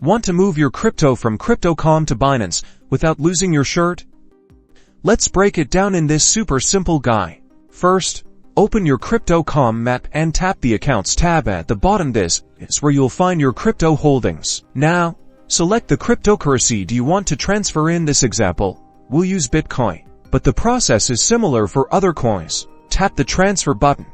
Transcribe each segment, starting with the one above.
Want to move your crypto from Crypto.com to Binance without losing your shirt? Let's break it down in this super simple guide. First, open your Crypto.com app and tap the Accounts tab at the bottom. This is where you'll find your crypto holdings. Now, select the cryptocurrency you want to transfer. In this example, we'll use Bitcoin, but the process is similar for other coins. Tap the transfer button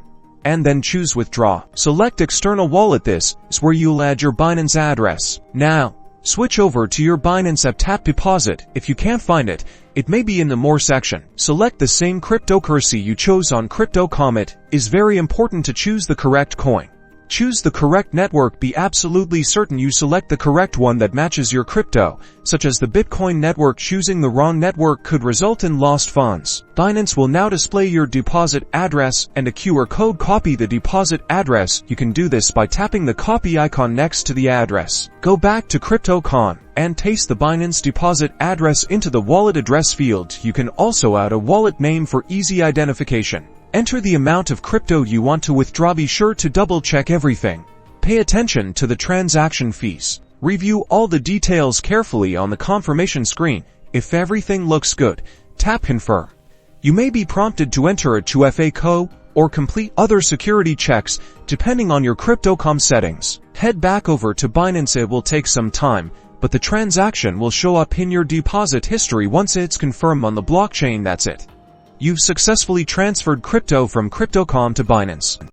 and then choose withdraw. Select external wallet. This is where you'll add your Binance address. Now, switch over to your Binance app, tap deposit. If you can't find it, it may be in the more section. Select the same cryptocurrency you chose on Crypto.com. It is very important to choose the correct coin. Choose the correct network. Be absolutely certain you select the correct one that matches your crypto, such as the Bitcoin network. Choosing the wrong network could result in lost funds. Binance will now display your deposit address and a QR code. Copy the deposit address. You can do this by tapping the copy icon next to the address. Go back to Crypto.com and paste the Binance deposit address into the wallet address field. You can also add a wallet name for easy identification. Enter the amount of crypto you want to withdraw. Be sure to double check everything. Pay attention to the transaction fees. Review all the details carefully on the confirmation screen. If everything looks good, tap confirm. You may be prompted to enter a 2FA code or complete other security checks depending on your Crypto.com settings. Head back over to Binance. It will take some time, but the transaction will show up in your deposit history once it's confirmed on the blockchain. That's it. You've successfully transferred crypto from Crypto.com to Binance.